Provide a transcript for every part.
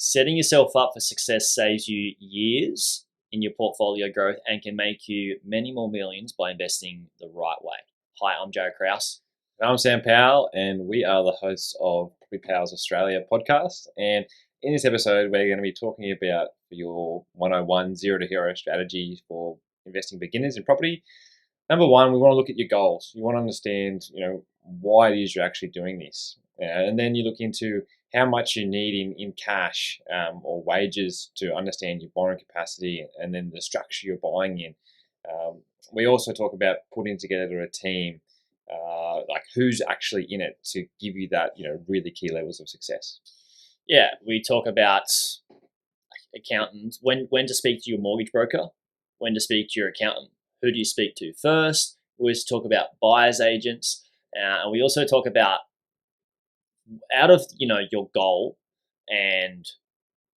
Setting yourself up for success saves you years in your portfolio growth and can make you many more millions by investing the right way. Hi, I'm Joe Kraus. I'm Sam Powell, and we are the hosts of Powell's Australia podcast. And in this episode, we're going to be talking about your 101 zero to hero strategy for investing beginners in property. Number one, we want to look at your goals. You want to understand, why it is you're actually doing this. And then you look into how much you need in cash or wages to understand your borrowing capacity and then the structure you're buying in. We also talk about putting together a team, like who's actually in it to give you that, really key levels of success. Yeah, we talk about accountants, when to speak to your mortgage broker, when to speak to your accountant. Who do you speak to first? We always talk about buyer's agents. And we also talk about out of your goal and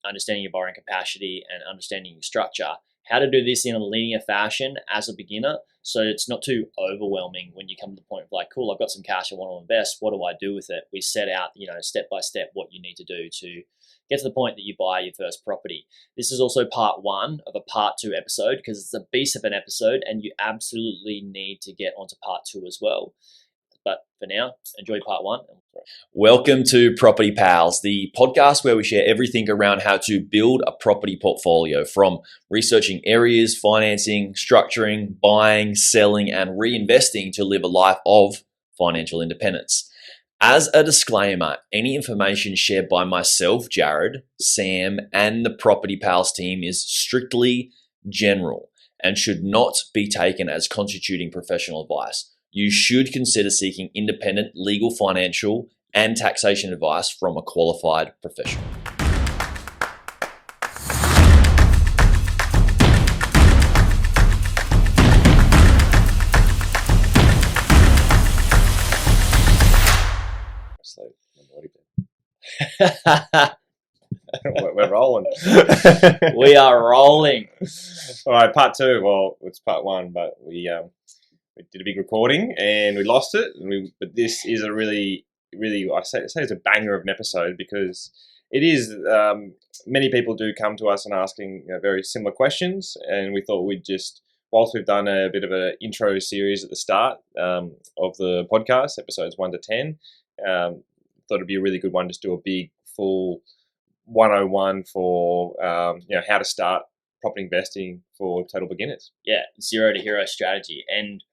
understanding your borrowing capacity and understanding your structure, how to do this in a linear fashion as a beginner so it's not too overwhelming when you come to the point of like, cool, I've got some cash I want to invest. What do I do with it? We set out, step by step what you need to do to get to the point that you buy your first property. This is also part one of a part two episode because it's a beast of an episode and you absolutely need to get onto part two as well. But for now, enjoy part one. Welcome to Property Pals, the podcast where we share everything around how to build a property portfolio, from researching areas, financing, structuring, buying, selling, and reinvesting to live a life of financial independence. As a disclaimer, any information shared by myself, Jared, Sam, and the Property Pals team is strictly general and should not be taken as constituting professional advice. You should consider seeking independent legal, financial, and taxation advice from a qualified professional. We're rolling. We are rolling. All right, part two. Well, it's part one, but we did a big recording and we lost it. But this is a really, I say it's a banger of an episode because it is. Many people do come to us and asking very similar questions, and we thought we'd just, whilst we've done a bit of an intro series at the start of the podcast, episodes 1 to 10, thought it'd be a really good one. Just do a big full 101 for how to start property investing for total beginners. Yeah, zero to hero strategy. And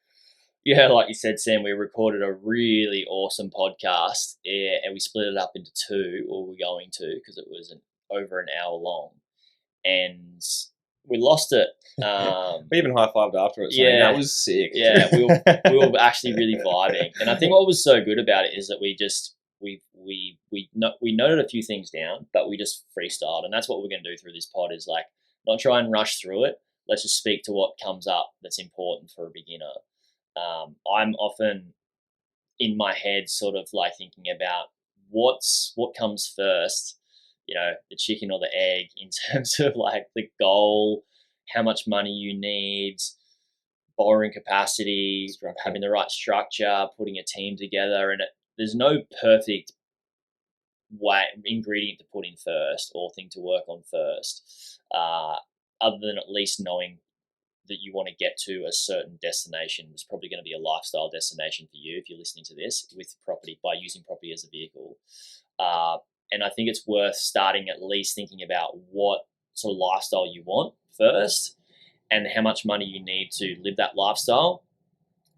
yeah, like you said, Sam, we recorded a really awesome podcast and we split it up into two, or we're going to, because it was over an hour long. And we lost it. We even high-fived after it, saying that was sick. Yeah, we were actually really vibing. And I think what was so good about it is that we noted a few things down, but we just freestyled. And that's what we're going to do through this pod, is like not try and rush through it. Let's just speak to what comes up that's important for a beginner. I'm often in my head sort of like thinking about what comes first, the chicken or the egg, in terms of like the goal, how much money you need, borrowing capacity, having the right structure, putting a team together. And there's no perfect ingredient to put in first or thing to work on first, other than at least knowing that you want to get to a certain destination. It's probably going to be a lifestyle destination for you if you're listening to this, with property, by using property as a vehicle. And I think it's worth starting at least thinking about what sort of lifestyle you want first and how much money you need to live that lifestyle,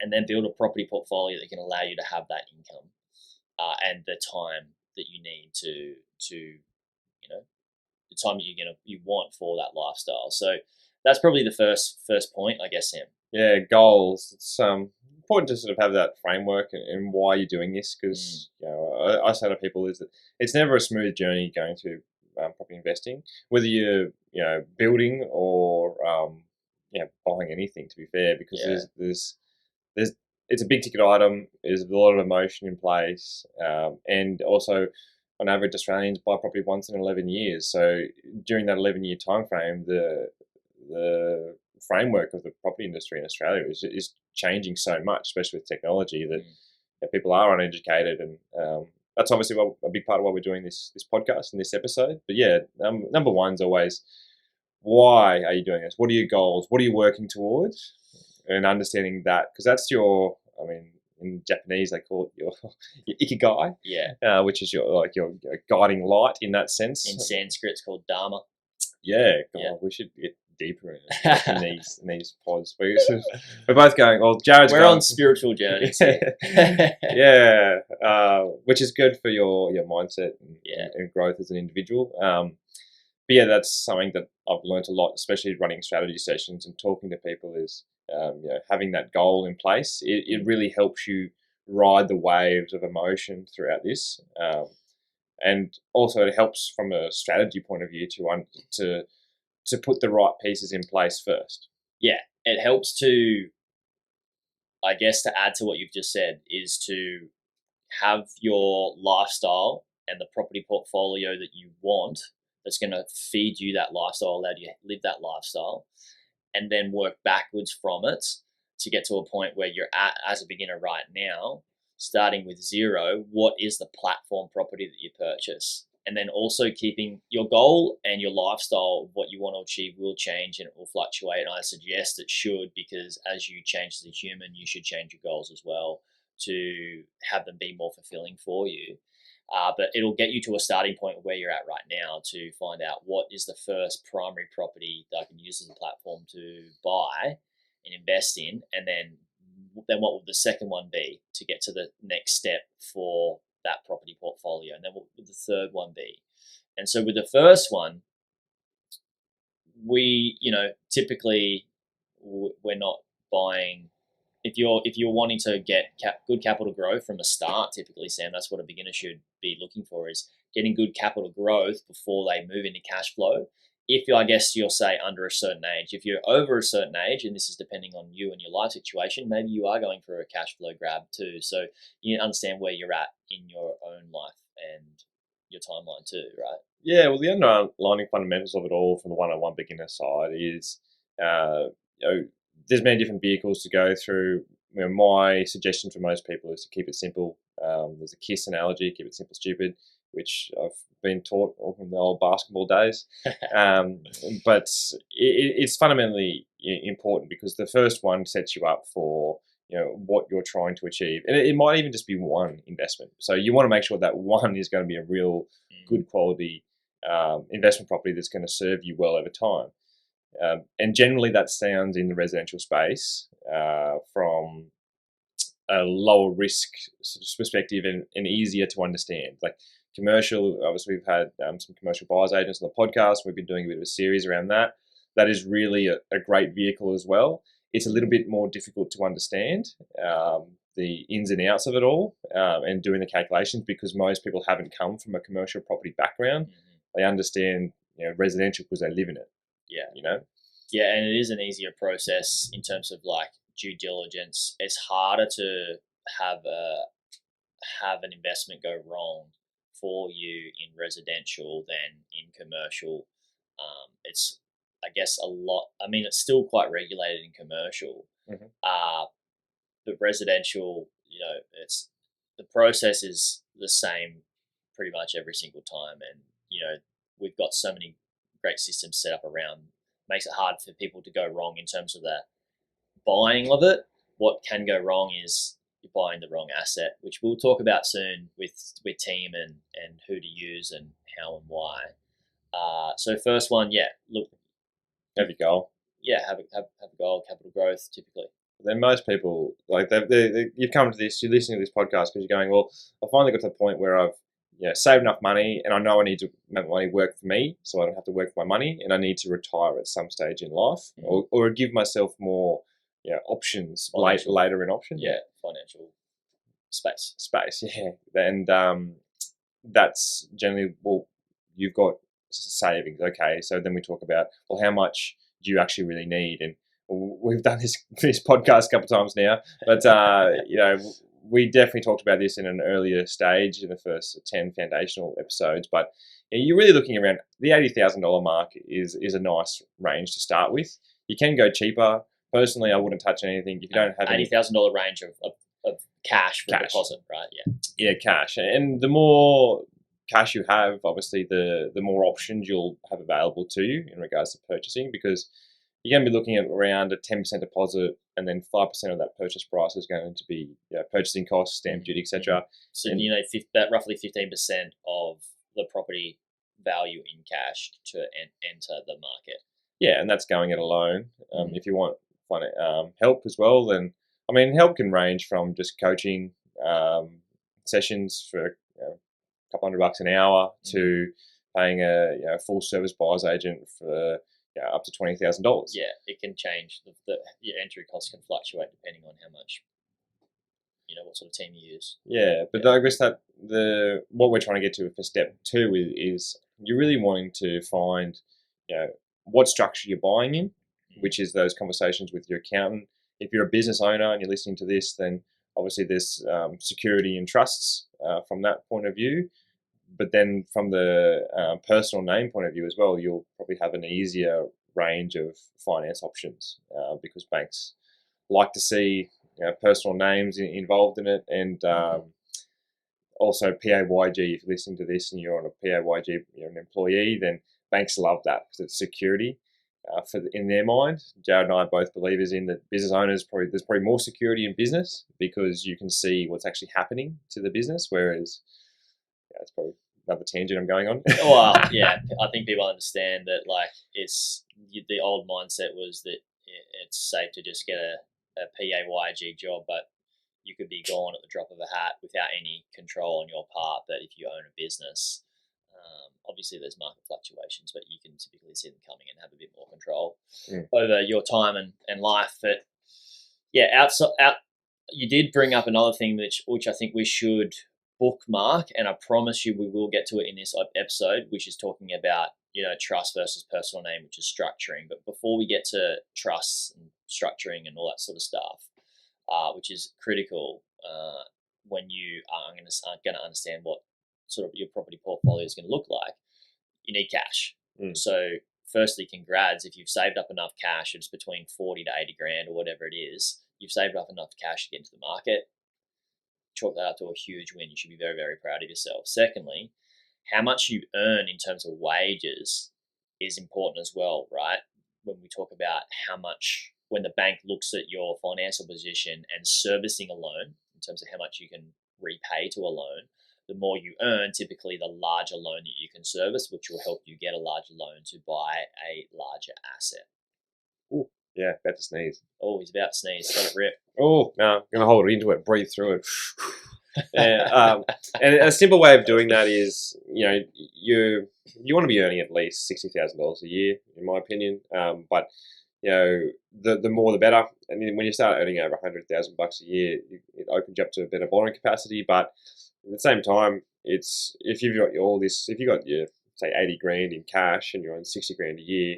and then build a property portfolio that can allow you to have that income and the time that you need to the time that you want for that lifestyle. So that's probably the first point, I guess, Sam. Yeah, goals. It's important to sort of have that framework and why you're doing this, because I say to people is that it's never a smooth journey going to property investing, whether you're building or buying anything. To be fair, because there's it's a big ticket item. There's a lot of emotion in place, and also on average Australians buy property once in 11 years. So during that 11-year time frame, the framework of the property industry in Australia is changing so much, especially with technology, that people are uneducated and that's obviously a big part of why we're doing this podcast and this episode. But yeah, number one's always, why are you doing this? What are your goals? What are you working towards? And understanding that, because that's your, I mean, in Japanese they call it your ikigai, which is your guiding light in that sense. In Sanskrit, it's called dharma. Yeah, God, we should get deeper in these pods. We're both going. Well, Jared's on spiritual journeys. Yeah, which is good for your mindset and growth as an individual. But yeah, that's something that I've learned a lot, especially running strategy sessions and talking to people. Is having that goal in place. It really helps you ride the waves of emotion throughout this. And also, it helps from a strategy point of view to put the right pieces in place first. Yeah, it helps to, I guess, to add to what you've just said, is to have your lifestyle and the property portfolio that you want that's going to feed you that lifestyle, allow you to live that lifestyle, and then work backwards from it to get to a point where you're at, as a beginner right now, starting with zero, what is the platform property that you purchase? And then also keeping your goal and your lifestyle, what you want to achieve will change and it will fluctuate. And I suggest it should, because as you change as a human, you should change your goals as well to have them be more fulfilling for you. But it'll get you to a starting point where you're at right now to find out what is the first primary property that I can use as a platform to buy and invest in, and then what would the second one be to get to the next step for that property portfolio, and then what would the third one be? And so with the first one, we, typically we're not buying. If you're wanting to get good capital growth from a start, typically, Sam, that's what a beginner should be looking for, is getting good capital growth before they move into cash flow. If I guess you'll say under a certain age, if you're over a certain age, and this is depending on you and your life situation, maybe you are going for a cash flow grab too. So you understand where you're at in your own life and your timeline too, right? Yeah, well, the underlying fundamentals of it all from the 101 beginner side is, there's many different vehicles to go through. My suggestion for most people is to keep it simple. There's a KISS analogy, keep it simple, stupid, which I've been taught from the old basketball days. But it's fundamentally important, because the first one sets you up for what you're trying to achieve, and it might even just be one investment. So you want to make sure that one is going to be a real good quality investment property that's going to serve you well over time. And generally that sounds in the residential space from a lower risk sort of perspective and easier to understand. Like commercial, obviously we've had some commercial buyers agents on the podcast. We've been doing a bit of a series around that. That is really a great vehicle as well. It's a little bit more difficult to understand the ins and outs of it all and doing the calculations, because most people haven't come from a commercial property background. They understand residential because they live in it. Yeah, and it is an easier process in terms of like due diligence. It's harder to have an investment go wrong for you in residential than in commercial. It's, I guess, a lot. I mean, it's still quite regulated in commercial, but residential, it's the process is the same pretty much every single time, and we've got so many great systems set up around. Makes it hard for people to go wrong in terms of the buying of it. What can go wrong is you're buying the wrong asset, which we'll talk about soon with team and who to use and how and why. So first one, look, have a goal. Yeah, have a goal, capital growth, typically. Then most people, like you've come to this, you're listening to this podcast because you're going, well, I finally got to the point where I've saved enough money, and I know I need to make money work for me, so I don't have to work for my money, and I need to retire at some stage in life, or give myself more options later in options. Yeah, financial space. Yeah, and that's generally, well, you've got savings. Okay, so then we talk about, well, how much do you actually really need? And we've done this podcast a couple of times now, but we definitely talked about this in an earlier stage in the first 10 foundational episodes, but you're really looking around the $80,000 mark is a nice range to start with. You can go cheaper. Personally, I wouldn't touch anything if you don't have $80,000 range of cash for Cash. deposit, right? Yeah. Yeah, cash. And the more cash you have, obviously, the more options you'll have available to you in regards to purchasing, because you're going to be looking at around a 10% deposit, and then 5% of that purchase price is going to be purchasing costs, stamp duty, etc. So that roughly 15% of the property value in cash to enter the market. Yeah, and that's going it alone. If you want help as well, then help can range from just coaching sessions for a couple $100 an hour to paying a full service buyer's agent for up to $20,000. Yeah, it can change. Your entry costs can fluctuate depending on how much, what sort of team you use. Yeah, but I guess that what we're trying to get to for step 2 is you're really wanting to find what structure you're buying in, which is those conversations with your accountant. If you're a business owner and you're listening to this, then obviously there's security and trusts from that point of view. But then from the personal name point of view as well, you'll probably have an easier range of finance options because banks like to see personal names involved in it, and also PAYG. If you're listening to this and you're on a PAYG, you're an employee, then banks love that because it's security in their mind. Jared and I are both believers in that business owners, there's probably more security in business because you can see what's actually happening to the business, whereas it's probably another tangent I'm going on. Well, yeah, I think people understand that it's the old mindset was that it's safe to just get a PAYG job, but you could be gone at the drop of a hat without any control on your part. That if you own a business, obviously there's market fluctuations, but you can typically see them coming and have a bit more control over your time and life. But yeah, you did bring up another thing which I think we should bookmark, and I promise you we will get to it in this episode, which is talking about trust versus personal name, which is structuring. But before we get to trusts and structuring and all that sort of stuff, which is critical when you are going to understand what sort of your property portfolio is going to look like, you need cash. So firstly, congrats if you've saved up enough cash. It's between 40 to 80 grand or whatever it is. You've saved up enough cash to get into the market. Chalk that up to a huge win. You should be very, very proud of yourself. Secondly, how much you earn in terms of wages is important as well, right? When we talk about how much, when the bank looks at your financial position and servicing a loan, in terms of how much you can repay to a loan, the more you earn, typically the larger loan that you can service, which will help you get a larger loan to buy a larger asset. Ooh, yeah, about to sneeze. Oh, he's about to sneeze. Let it rip. Oh, no, I'm going to hold it into it, breathe through it. And a simple way of doing that is, you want to be earning at least $60,000 a year, in my opinion. But the more the better. And when you start earning over $100,000 a year, it opens you up to a better borrowing capacity. But at the same time, if you've got your say 80 grand in cash and you're on 60 grand a year.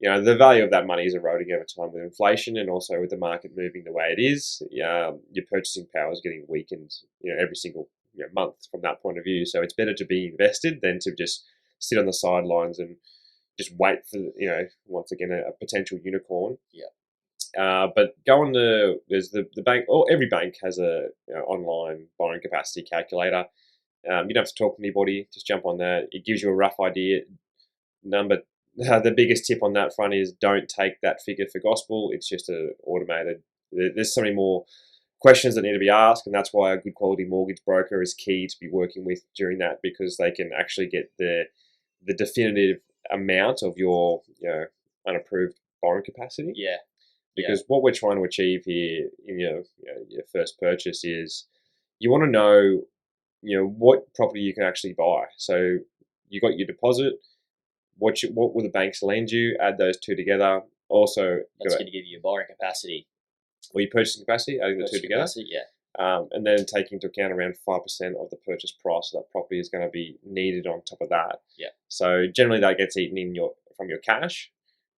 The value of that money is eroding over time with inflation, and also with the market moving the way it is. Your purchasing power is getting weakened, every single month from that point of view. So it's better to be invested than to just sit on the sidelines and just wait for, once again, a potential unicorn. Yeah. But there's the bank, or every bank has a online borrowing capacity calculator. You don't have to talk to anybody, just jump on that. It gives you a rough idea. The biggest tip on that front is don't take that figure for gospel. It's just automated. There's so many more questions that need to be asked, and that's why a good quality mortgage broker is key to be working with during that, because they can actually get the definitive amount of your unapproved borrowing capacity. Yeah. Because what we're trying to achieve here in your first purchase is you want to know what property you can actually buy. So you got your deposit. What will the banks lend you? Add those two together. Also, that's going to give you a borrowing capacity. Or your purchasing capacity, adding the two together. Yeah. And then taking into account around 5% of the purchase price of that property is going to be needed on top of that. Yeah. So generally that gets eaten from your cash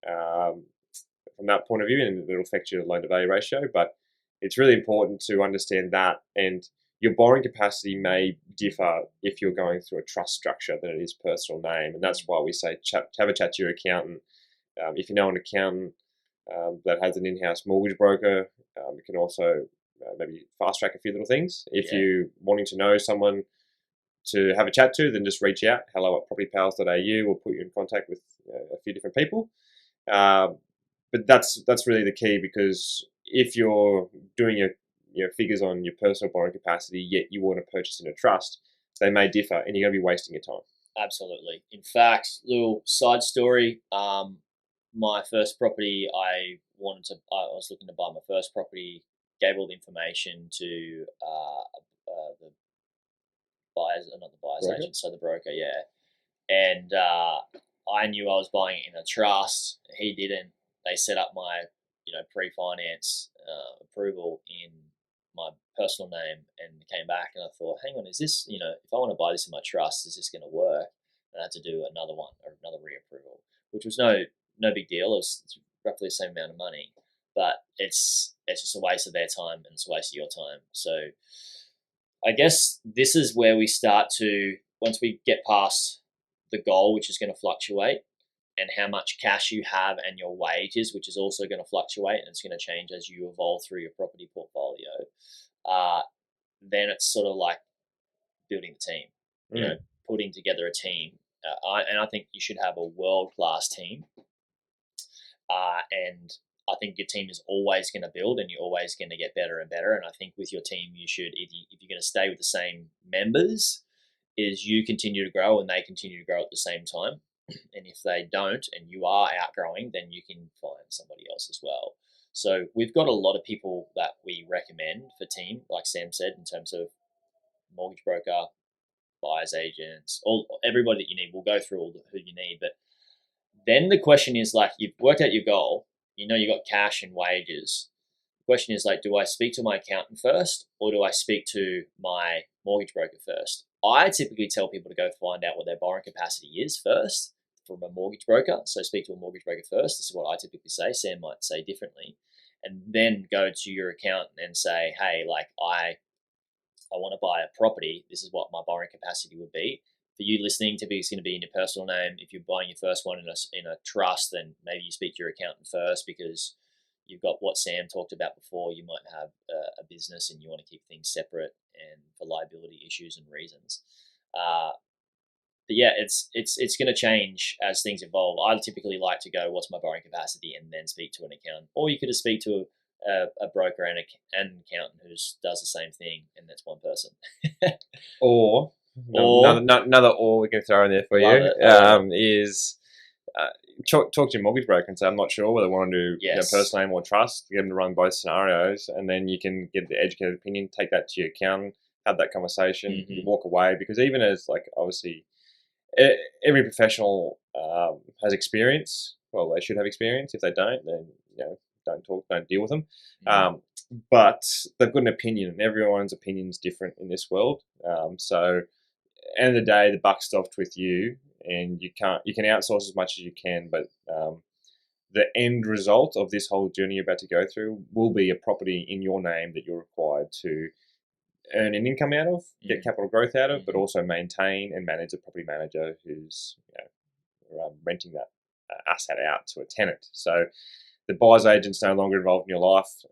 from that point of view, and it'll affect your loan to value ratio. But it's really important to understand that, and your borrowing capacity may differ if you're going through a trust structure than it is personal name. And that's why we say have a chat to your accountant. If you know an accountant that has an in-house mortgage broker, you can also maybe fast track a few little things. If you're wanting to know someone to have a chat to, then just reach out, hello@propertypals.au, or put you in contact with a few different people. But that's really the key, because if you're doing your figures on your personal borrowing capacity, yet you want to purchase in a trust, they may differ, and you're going to be wasting your time. Absolutely. In fact, little side story. My first property, I was looking to buy my first property. Gave all the information to the buyers, not the buyers Broker? agent, so the broker, yeah. And I knew I was buying it in a trust. He didn't. They set up my, pre-finance approval in my personal name, and came back, and I thought, hang on, is this, if I want to buy this in my trust, is this going to work? And I had to do another one, or another reapproval, which was no big deal. It's roughly the same amount of money, but it's just a waste of their time, and it's a waste of your time. So I guess this is where we start to, once we get past the goal, which is going to fluctuate, and how much cash you have, and your wages, which is also going to fluctuate, and it's going to change as you evolve through your property portfolio, then it's sort of like building a team, putting together a team. And I think you should have a world-class team. And I think your team is always going to build, and you're always going to get better and better. And I think with your team, you should, if you're going to stay with the same members, is you continue to grow and they continue to grow at the same time. And if they don't, and you are outgrowing, then you can find somebody else as well. So we've got a lot of people that we recommend for team, like Sam said, in terms of mortgage broker, buyer's agents, everybody that you need. We'll go through who you need. But then the question is, like, you've worked out your goal, you got cash and wages. The question is, like, do I speak to my accountant first, or do I speak to my mortgage broker first? I typically tell people to go find out what their borrowing capacity is first from a mortgage broker. So speak to a mortgage broker first. This is what I typically say. Sam might say differently. And then go to your accountant and say, hey, like, I want to buy a property. This is what my borrowing capacity would be. For you listening, typically it's going to be in your personal name. If you're buying your first one in a trust, then maybe you speak to your accountant first, because you've got what Sam talked about before. You might have a business and you want to keep things separate, and for liability issues and reasons. But yeah, it's going to change as things evolve. I typically like to go, what's my borrowing capacity, and then speak to an accountant. Or you could just speak to a broker and an accountant who does the same thing, and that's one person. Or another or we can throw in there for you is talk to your mortgage broker and say, I'm not sure whether I want to do personal name or trust. Get them to run both scenarios, and then you can get the educated opinion, take that to your accountant, have that conversation, you walk away. Because even as, like, obviously every professional has experience. Well, they should have experience. If they don't, then don't deal with them. But they've got an opinion, and everyone's opinion's different in this world. So end of the day, the buck stopped with you, and you can outsource as much as you can, but the end result of this whole journey you're about to go through will be a property in your name that you're required to earn an income out of, get capital growth out of, but also maintain and manage a property manager who's renting that asset out to a tenant. So the buyer's agent's no longer involved in your life.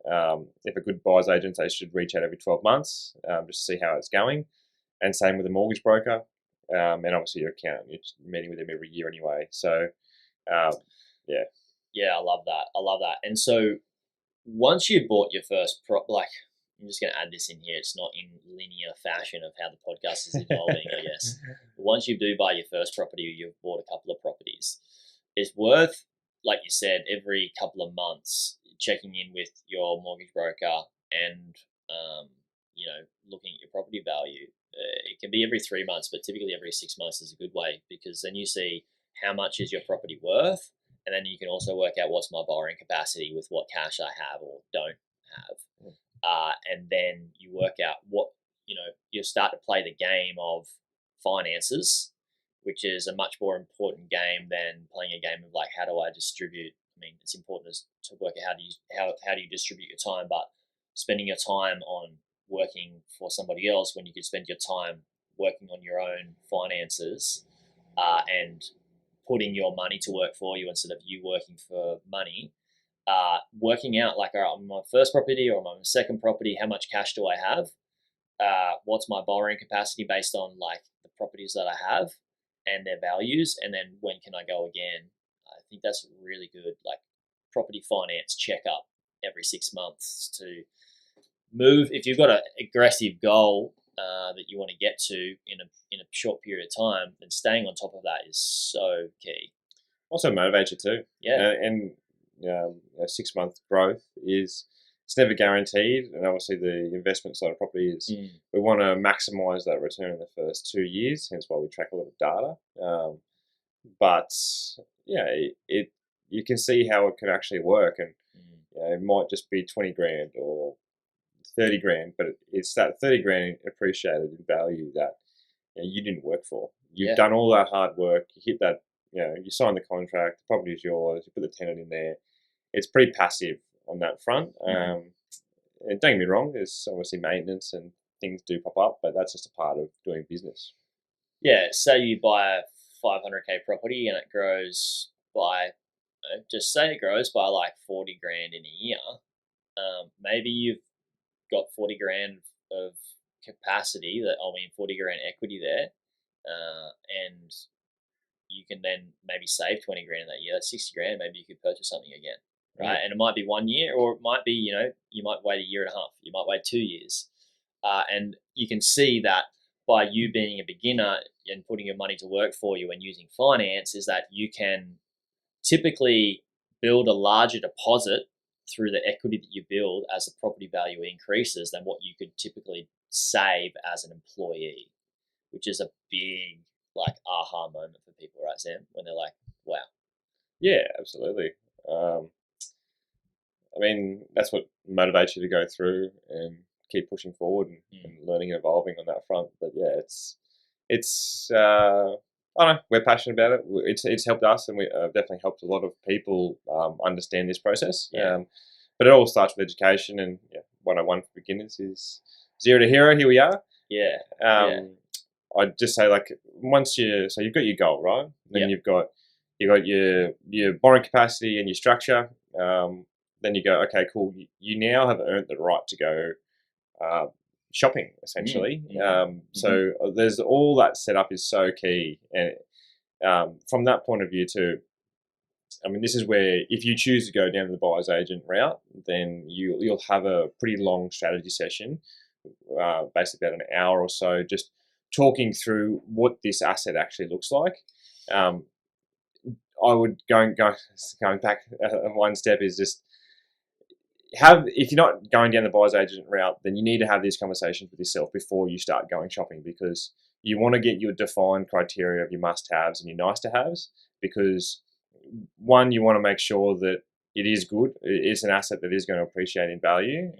If a good buyer's agent, they should reach out every 12 months just to see how it's going. And same with a mortgage broker, and obviously your accountant. You're meeting with them every year anyway. So, Yeah, I love that. And so once you've bought your first I'm just going to add this in here. It's not in linear fashion of how the podcast is evolving, I guess. But once you do buy your first property, or you've bought a couple of properties, it's worth, like you said, every couple of months checking in with your mortgage broker and, looking at your property value. It can be every 3 months, but typically every 6 months is a good way, because then you see how much is your property worth, and then you can also work out what's my borrowing capacity with what cash I have or don't have. And then you work out what, you start to play the game of finances, which is a much more important game than playing a game of, like, how do I distribute? I mean, it's important to work out how do you distribute your time, but spending your time on working for somebody else when you could spend your time working on your own finances and putting your money to work for you instead of you working for money, working out like, all right, I'm on my first property or I'm on my second property, how much cash do I have? What's my borrowing capacity based on like the properties that I have and their values, and then when can I go again? I think that's really good, like property finance checkup every 6 months to move. If you've got an aggressive goal that you want to get to in a short period of time, then staying on top of that is so key. Also motivates you too. Yeah. And 6 month growth it's never guaranteed. And obviously the investment side of property is we want to maximize that return in the first 2 years, hence why we track a lot of data. But yeah, it you can see how it can actually work, and it might just be 20 grand or 30 grand, but it's that 30 grand appreciated in value that you didn't work for. You've done all that hard work, you hit that, you sign the contract, the property is yours, you put the tenant in there. It's pretty passive on that front. And don't get me wrong, there's obviously maintenance and things do pop up, but that's just a part of doing business. Yeah, say you buy a 500k property and it grows by, just say it grows by like 40 grand in a year. Maybe you've got 40 grand of capacity, 40 grand equity there, and you can then maybe save 20 grand in that year. That's 60 grand. Maybe you could purchase something again, right? And it might be 1 year, or it might be, you might wait a year and a half. You might wait 2 years. And you can see that by you being a beginner and putting your money to work for you and using finance, is that you can typically build a larger deposit through the equity that you build as the property value increases than what you could typically save as an employee, which is a big like aha moment for people, right, Sam? When they're like, wow. Yeah, absolutely. That's what motivates you to go through and keep pushing forward and learning and evolving on that front. But yeah, it's I don't know, we're passionate about it. It's helped us, and we definitely helped a lot of people understand this process. But it all starts with education, and 101 for beginners is 0 to hero. Here we are. I'd just say, like, so you've got your goal, right? Then you've got your borrowing capacity and your structure. Then you go, okay, cool. You now have earned the right to go shopping, essentially. So there's all that setup is so key, and from that point of view too. This is where if you choose to go down the buyer's agent route, then you'll have a pretty long strategy session, basically about an hour or so, just talking through what this asset actually looks like. I would going back one step is just if you're not going down the buyer's agent route, then you need to have these conversations with yourself before you start going shopping, because you want to get your defined criteria of your must-haves and your nice-to-haves, because one, you want to make sure that it is good, it is an asset that is going to appreciate in value,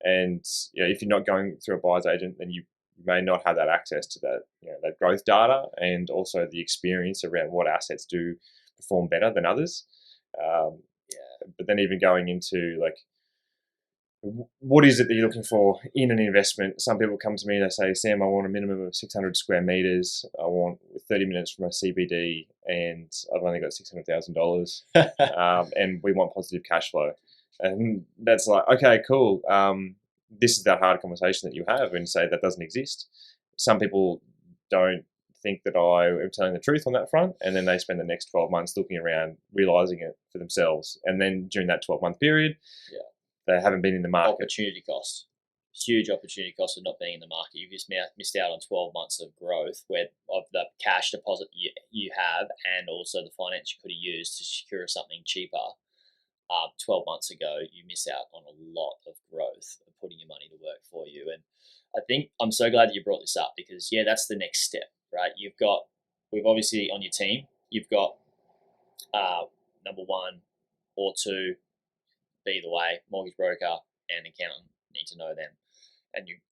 and if you're not going through a buyer's agent, then you may not have that access to that that growth data, and also the experience around what assets do perform better than others. But then even going into like, what is it that you're looking for in an investment? Some people come to me, they say, Sam, I want a minimum of 600 square meters. I want 30 minutes from a CBD, and I've only got $600,000. And we want positive cash flow. And that's like, okay, cool. This is that hard conversation that you have, and say that doesn't exist. Some people don't think that I am telling the truth on that front, and then they spend the next 12 months looking around, realizing it for themselves. And then during that 12-month period, they haven't been in the market. Opportunity cost. Huge opportunity cost of not being in the market. You've just missed out on 12 months of growth of the cash deposit you have, and also the finance you could have used to secure something cheaper. 12 months ago, you miss out on a lot of growth of putting your money to work for you. And I think I'm so glad that you brought this up, because that's the next step, right? We've obviously on your team, you've got number 1 or 2, be either way, mortgage broker and accountant, need to know them.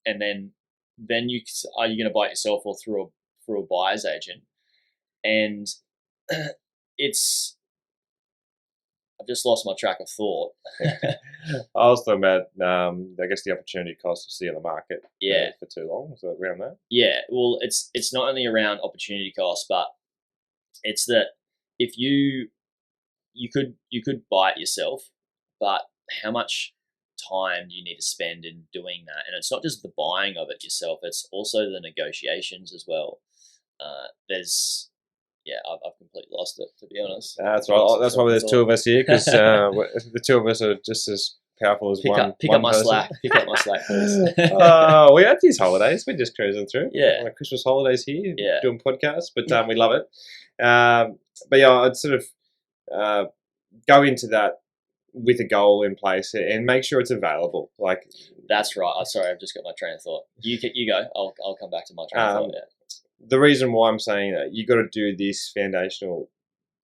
And then are you going to buy it yourself or through a buyer's agent? And I've just lost my track of thought. I was talking about, I guess, the opportunity cost of sitting on the market for too long. Was it around that? Yeah, well, it's not only around opportunity cost, but it's that if you could buy it yourself, but how much time do you need to spend in doing that? And it's not just the buying of it yourself; it's also the negotiations as well. There's I've completely lost it, to be honest. That's right. That's why there's two of us here, because the two of us are just as powerful as pick one. Up, pick one up my person. slack. Pick up my slack, please. We had these holidays. We're just cruising through. Yeah. Like Christmas holidays here, Yeah. doing podcasts, but we love it. But yeah, I'd sort of go into that with a goal in place and make sure it's available. Like that's right. Sorry, I've just got my train of thought. You go. I'll come back to my train of thought. Yeah. The reason why I'm saying that you got to do this foundational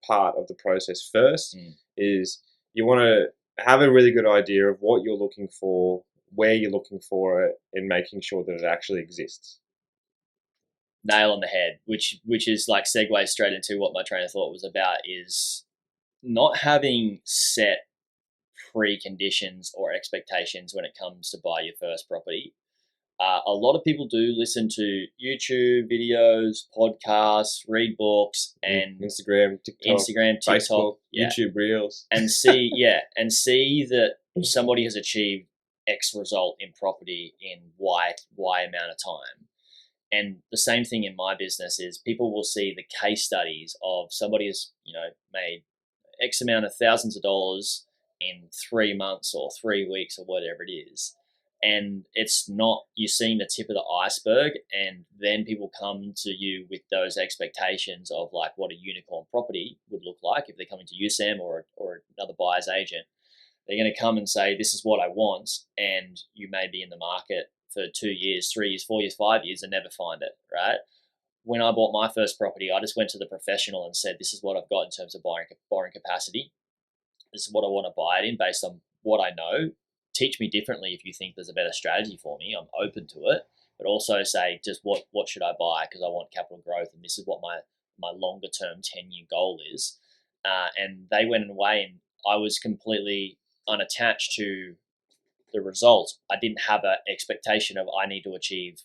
part of the process first is you want to have a really good idea of what you're looking for, where you're looking for it, and making sure that it actually exists. Nail on the head, which is like segues straight into what my train of thought was about, is not having set preconditions or expectations when it comes to buy your first property. A lot of people do listen to YouTube videos, podcasts, read books, and Instagram, TikTok, Facebook, YouTube Reels, and see that somebody has achieved X result in property in Y amount of time. And the same thing in my business is people will see the case studies of somebody has made X amount of thousands of dollars in 3 months or 3 weeks or whatever it is. And it's not, you're seeing the tip of the iceberg, and then people come to you with those expectations of like what a unicorn property would look like if they're coming to you, Sam, or another buyer's agent. They're going to come and say, this is what I want, and you may be in the market for 2 years, 3 years, 4 years, 5 years and never find it, right? When I bought my first property, I just went to the professional and said, this is what I've got in terms of borrowing capacity. This is what I want to buy it in based on what I know. Teach me differently if you think there's a better strategy for me. I'm open to it, but also say just what should I buy, because I want capital growth, and this is what my longer term 10-year goal is. And they went away, and I was completely unattached to the result. I didn't have an expectation of I need to achieve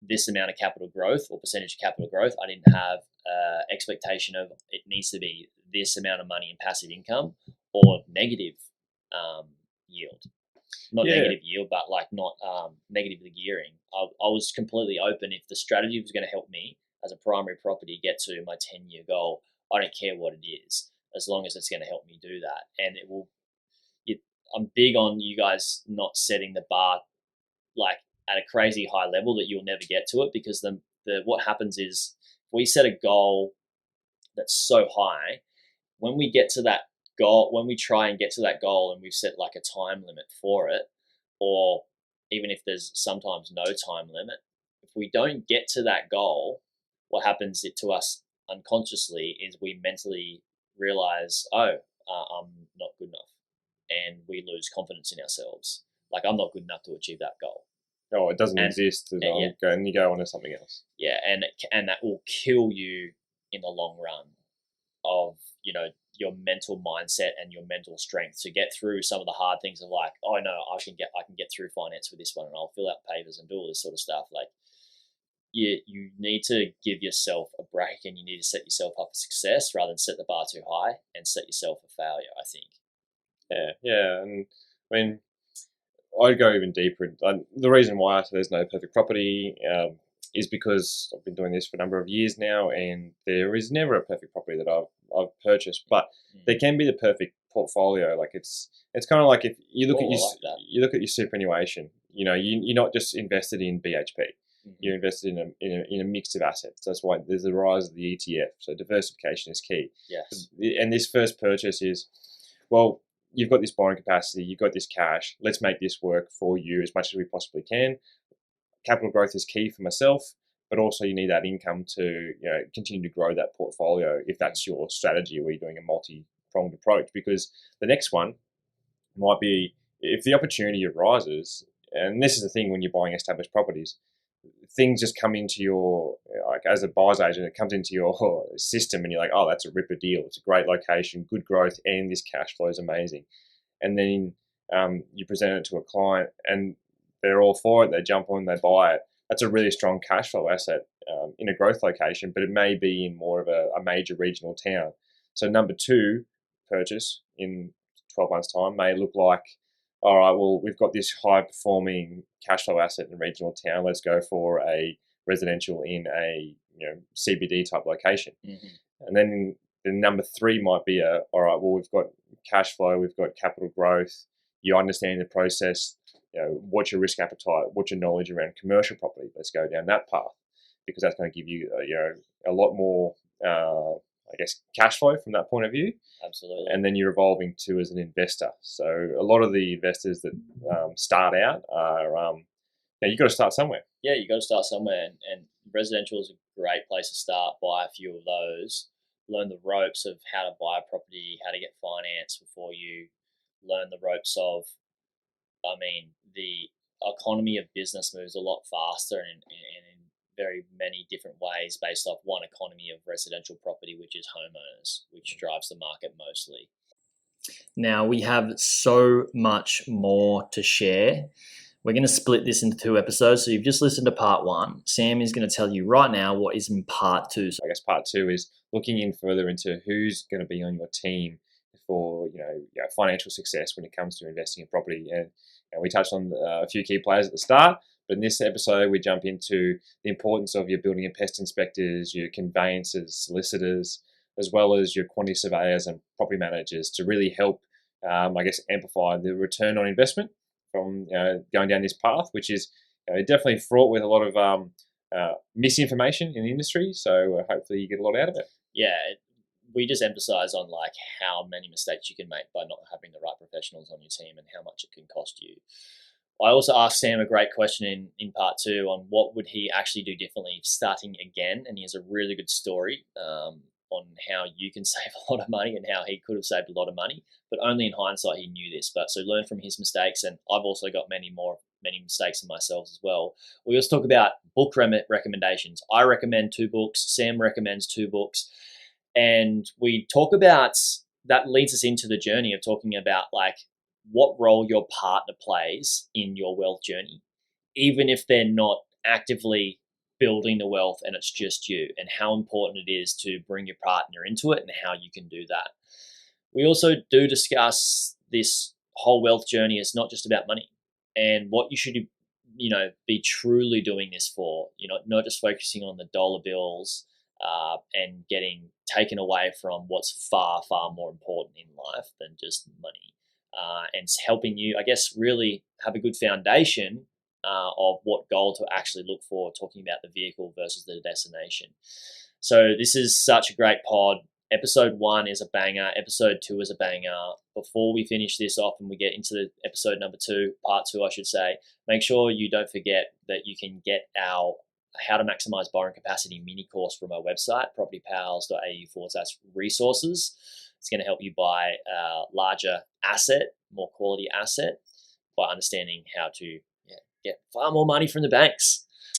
this amount of capital growth or percentage of capital growth. I didn't have an expectation of it needs to be this amount of money in passive income or negative yield. Not negative yield, but like not negative gearing. I was completely open. If the strategy was going to help me as a primary property get to my 10-year goal, I don't care what it is, as long as it's going to help me do that. And it will. I'm big on you guys not setting the bar like at a crazy high level that you'll never get to it, because the what happens is we set a goal that's so high, when we get to that goal, when we try and get to that goal and we've set like a time limit for it, or even if there's sometimes no time limit, if we don't get to that goal, what happens to us unconsciously is we mentally realize, I'm not good enough, and we lose confidence in ourselves. Like, I'm not good enough to achieve that goal. Oh, it doesn't exist. And you go on to something else. Yeah, and that will kill you in the long run of your mental mindset and your mental strength to get through some of the hard things of like, oh no, I can get through finance with this one, and I'll fill out papers and do all this sort of stuff. Like, you need to give yourself a break, and you need to set yourself up for success rather than set the bar too high and set yourself for failure, I think. Yeah, and I mean, I'd go even deeper. The reason why I say there's no perfect property is because I've been doing this for a number of years now, and there is never a perfect property that I've purchased, but there can be the perfect portfolio. Like it's kind of like if you look you look at your superannuation. You're not just invested in BHP. Mm-hmm. You're invested in a mix of assets. That's why there's the rise of the ETF. So diversification is key. Yes. And this first purchase is, well, you've got this borrowing capacity, you've got this cash, let's make this work for you as much as we possibly can. Capital growth is key for myself, but also you need that income to continue to grow that portfolio if that's your strategy, or you're doing a multi-pronged approach. Because the next one might be, if the opportunity arises, and this is the thing when you're buying established properties, things just come into your, like as a buyer's agent, it comes into your system and you're like, oh, that's a ripper deal. It's a great location, good growth, and this cash flow is amazing. And then you present it to a client and they're all for it. They jump on, they buy it. That's a really strong cash flow asset in a growth location, but it may be in more of a major regional town. So number 2 purchase in 12 months' time may look like, all right, well, we've got this high-performing cash flow asset in a regional town. Let's go for a residential in a CBD type location. Mm-hmm. And then the number 3 might be all right, well, we've got cash flow, we've got capital growth. You understand the process. What's your risk appetite? What's your knowledge around commercial property? Let's go down that path, because that's going to give you a lot more cash flow from that point of view. Absolutely. And then you're evolving to as an investor. So a lot of the investors that start out are you've got to start somewhere. Yeah, you got to start somewhere, and residential is a great place to start. Buy a few of those, learn the ropes of how to buy a property, how to get finance before you learn the ropes of, the economy of business moves a lot faster and in very many different ways based off one economy of residential property, which is homeowners, which drives the market mostly. Now, we have so much more to share. We're going to split this into 2 episodes. So you've just listened to part 1. Sam is going to tell you right now what is in part 2. So I guess part 2 is looking in further into who's going to be on your team for financial success when it comes to investing in property. And we touched on a few key players at the start, but in this episode we jump into the importance of your building and pest inspectors, your conveyancers, solicitors, as well as your quantity surveyors and property managers to really help, amplify the return on investment from going down this path, which is definitely fraught with a lot of misinformation in the industry. So hopefully you get a lot out of it. Yeah, we just emphasize on how many mistakes you can make by not having the right professionals on your team and how much it can cost you. I also asked Sam a great question in part 2 on what would he actually do differently starting again, and he has a really good story on how you can save a lot of money and how he could have saved a lot of money, but only in hindsight he knew this. But so learn from his mistakes, and I've also got many mistakes in myself as well. We also talk about book recommendations. I recommend 2 books. Sam recommends 2 books. And we talk about, that leads us into the journey of talking about what role your partner plays in your wealth journey, even if they're not actively building the wealth and it's just you, and how important it is to bring your partner into it and how you can do that. We also do discuss this whole wealth journey is not just about money and what you should be truly doing this for, not just focusing on the dollar bills and getting taken away from what's far, far more important in life than just money. And it's helping you, I guess, really have a good foundation of what goal to actually look for, talking about the vehicle versus the destination. So this is such a great pod. Episode 1 is a banger. Episode 2 is a banger. Before we finish this off and we get into the episode number 2, part 2, I should say, make sure you don't forget that you can get our How to Maximize Borrowing Capacity mini course from our website, propertypowers.au/resources. It's going to help you buy a larger asset, more quality asset, by understanding how to get far more money from the banks.